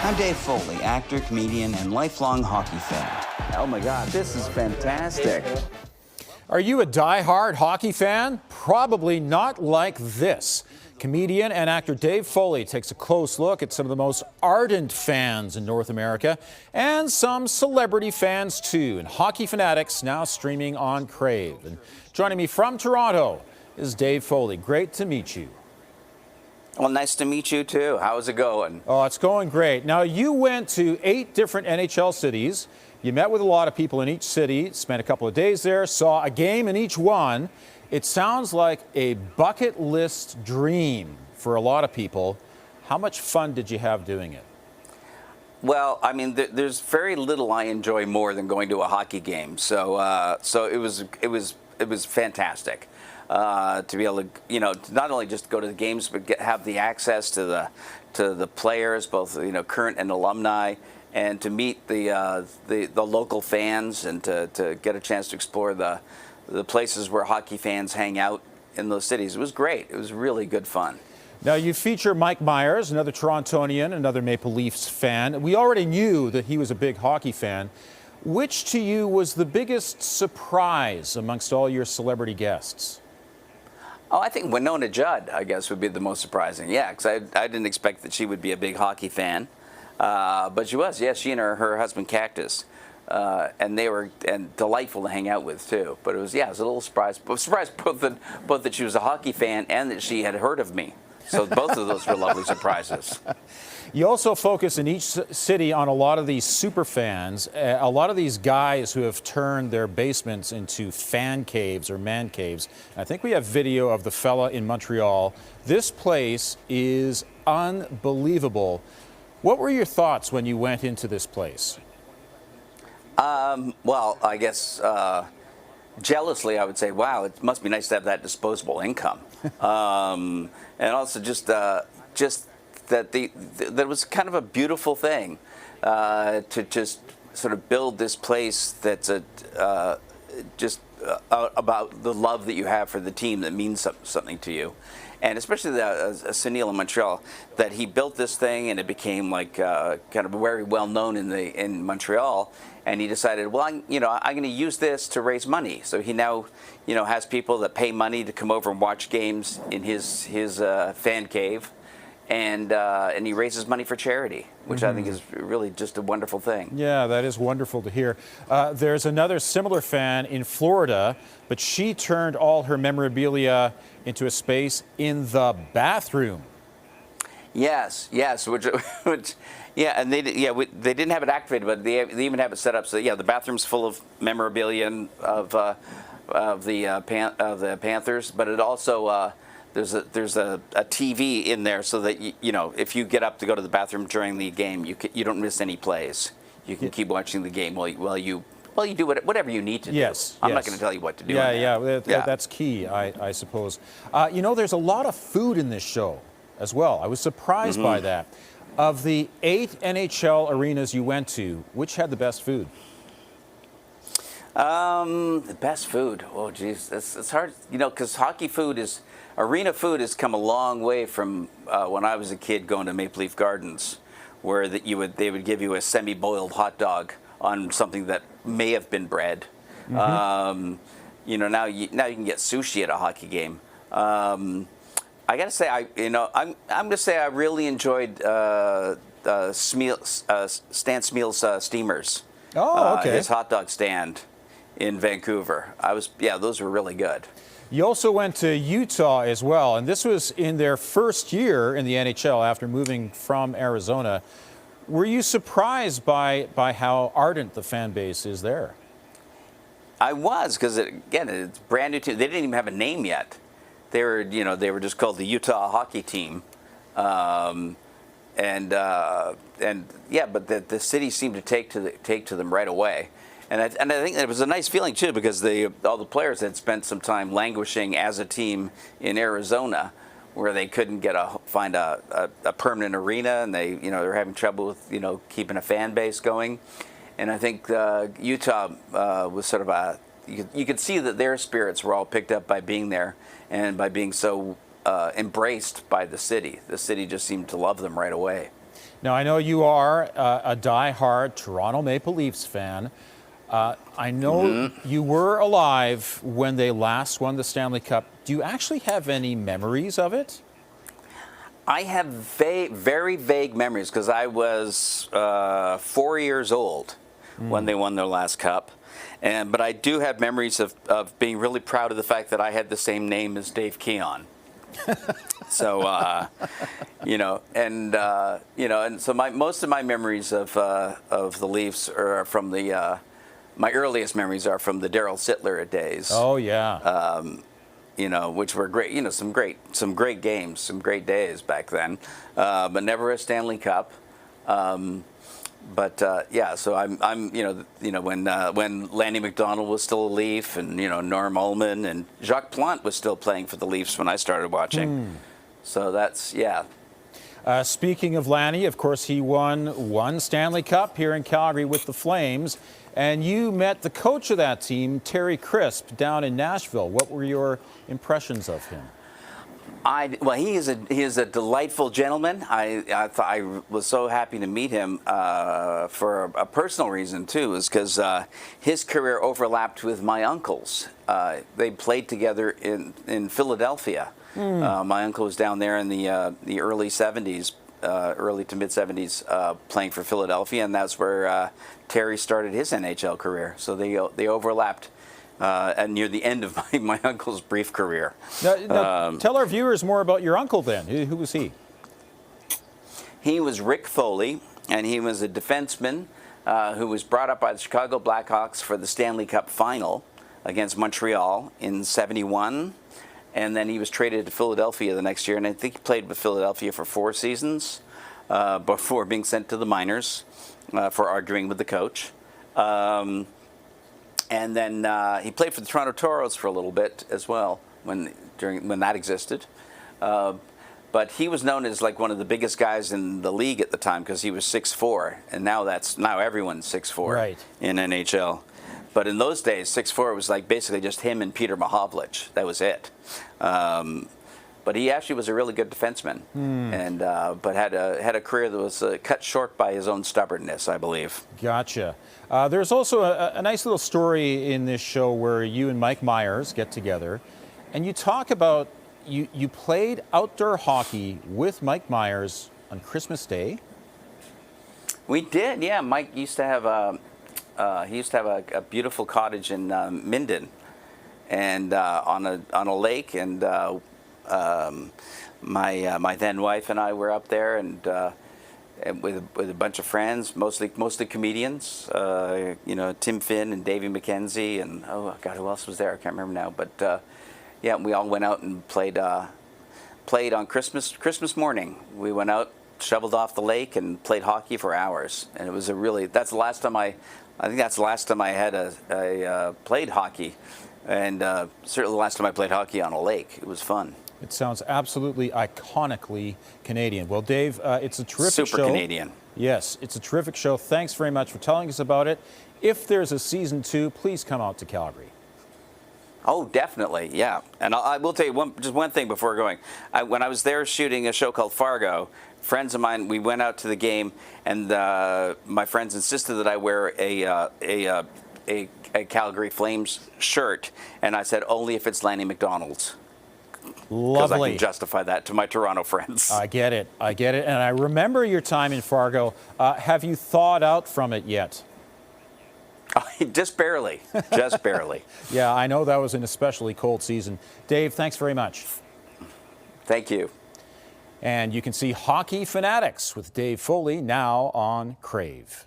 I'm Dave Foley, actor, comedian, and lifelong hockey fan. Oh my God, this is fantastic. Are you a die-hard hockey fan? Probably not like this. Comedian and actor Dave Foley takes a close look at some of the most ardent fans in North America and some celebrity fans too. And Hockey Fanatics now streaming on Crave. And joining me from Toronto is Dave Foley. Great to meet you. Well, nice to meet you too. How's it going? Oh, it's going great. Now, you went to 8 different NHL cities. You met with a lot of people in each city, spent a couple of days there, saw a game in each one. It sounds like a bucket list dream for a lot of people. How much fun did you have doing it? Well, I mean, there's very little I enjoy more than going to a hockey game. So it was fantastic to be able to, to not only just go to the games, but have the access to the players, both current and alumni, and to meet the local fans, and to get a chance to explore the places where hockey fans hang out in those cities. It was great. It was really good fun. Now, you feature Mike Myers, another Torontonian, another Maple Leafs fan. We already knew that he was a big hockey fan. Which to you was the biggest surprise amongst all your celebrity guests? Oh, I think Winona Judd, I guess, would be the most surprising. Yeah, because I didn't expect that she would be a big hockey fan. But she was. Yeah, she and her husband Cactus. And they were delightful to hang out with too. But it was a little surprised. I was surprised both that she was a hockey fan and that she had heard of me. So both of those were lovely surprises. You also focus in each city on a lot of these super fans, a lot of these guys who have turned their basements into fan caves or man caves. I think we have video of the fella in Montreal. This place is unbelievable. What were your thoughts when you went into this place? Well, I guess jealously, I would say, wow, it must be nice to have that disposable income, and also just that that was kind of a beautiful thing to just sort of build this place that's about the love that you have for the team that means something to you. And especially Sunil in Montreal, that he built this thing and it became like kind of very well known in Montreal. And he decided, well, I'm going to use this to raise money. So he now, has people that pay money to come over and watch games in his fan cave, and he raises money for charity, which I think is really just a wonderful thing. Yeah, that is wonderful to hear. There's another similar fan in Florida, but she turned all her memorabilia into a space in the bathroom. Yes, which and they didn't have it activated, but they even have it set up so the bathroom's full of memorabilia of the Panthers, but it also there's a TV in there so that if you get up to go to the bathroom during the game, you don't miss any plays. You can keep watching the game while you do whatever you need to do. Yes. I'm not going to tell you what to do. That's key, I suppose. There's a lot of food in this show as well. I was surprised by that. Of the 8 NHL arenas you went to, which had the best food? The best food. Oh, geez, it's hard, because arena food has come a long way from when I was a kid going to Maple Leaf Gardens, where they would give you a semi-boiled hot dog on something that may have been bread. Now you can get sushi at a hockey game. I got to say, I'm going to say I really enjoyed Stan Smeal's Steamers. Oh, okay. His hot dog stand in Vancouver. Those were really good. You also went to Utah as well, and this was in their first year in the NHL after moving from Arizona. Were you surprised by how ardent the fan base is there? I was, because it's brand new team. They didn't even have a name yet. They were just called the Utah Hockey Team, but the city seemed to take to them right away, and I think it was a nice feeling too, because all the players had spent some time languishing as a team in Arizona, where they couldn't find a permanent arena, and they were having trouble with keeping a fan base going, and I think Utah was sort of you could see that their spirits were all picked up by being there and by being so embraced by the city. The city just seemed to love them right away. Now, I know you are a die-hard Toronto Maple Leafs fan. I know you were alive when they last won the Stanley Cup. Do you actually have any memories of it? I have very vague memories because I was 4 years old when they won their last cup. But I do have memories of being really proud of the fact that I had the same name as Dave Keon. So, and so most of my memories of the Leafs are from my earliest memories are from the Darryl Sittler days. Oh yeah. Which were great. Some great games, some great days back then, but never a Stanley Cup. So I'm when Lanny McDonald was still a Leaf, and Norm Ullman and Jacques Plante was still playing for the Leafs when I started watching. So that's Speaking of Lanny, of course, he won one Stanley Cup here in Calgary with the Flames, and you met the coach of that team, Terry Crisp, down in Nashville. What were your impressions of him? He is a delightful gentleman. I was so happy to meet him for a personal reason too, is because his career overlapped with my uncle's. They played together in Philadelphia. My uncle was down there in the early 70s, early to mid 70s, playing for Philadelphia, and that's where Terry started his NHL career. So they overlapped. Near the end of my uncle's brief career. Now, tell our viewers more about your uncle then. Who was he? He was Rick Foley, and he was a defenseman who was brought up by the Chicago Blackhawks for the Stanley Cup final against Montreal in '71. And then he was traded to Philadelphia the next year, and I think he played with Philadelphia for 4 seasons before being sent to the minors for arguing with the coach. And then he played for the Toronto Toros for a little bit as well when that existed. But he was known as like one of the biggest guys in the league at the time because he was 6'4", and now everyone's 6'4" in NHL. But in those days, 6'4" was like basically just him and Peter Mahovlich. That was it. But he actually was a really good defenseman, and but had a career that was cut short by his own stubbornness, I believe. Gotcha. There's also a nice little story in this show where you and Mike Myers get together, and you talk about you played outdoor hockey with Mike Myers on Christmas Day. We did, yeah. Mike used to have a beautiful cottage in Minden, and on a lake, and my then wife and I were up there, and with a bunch of friends, mostly comedians. Tim Finn and Davey McKenzie, and oh God, who else was there? I can't remember now. But we all went out and played on Christmas morning. We went out, shoveled off the lake, and played hockey for hours. And it was that's the last time I think that's the last time I had played hockey, and certainly the last time I played hockey on a lake. It was fun. It sounds absolutely iconically Canadian. Well, Dave, it's a terrific show. Super Canadian. Yes, it's a terrific show. Thanks very much for telling us about it. If there's a season 2, please come out to Calgary. Oh, definitely, yeah. And I will tell you just one thing before going. When I was there shooting a show called Fargo, friends of mine, we went out to the game, and my friends insisted that I wear a Calgary Flames shirt, and I said only if it's Lanny McDonald's. Because I can justify that to my Toronto friends. I get it. And I remember your time in Fargo. Have you thawed out from it yet? Just barely. Just barely. Yeah, I know that was an especially cold season. Dave, thanks very much. Thank you. And you can see Hockey Fanatics with Dave Foley now on Crave.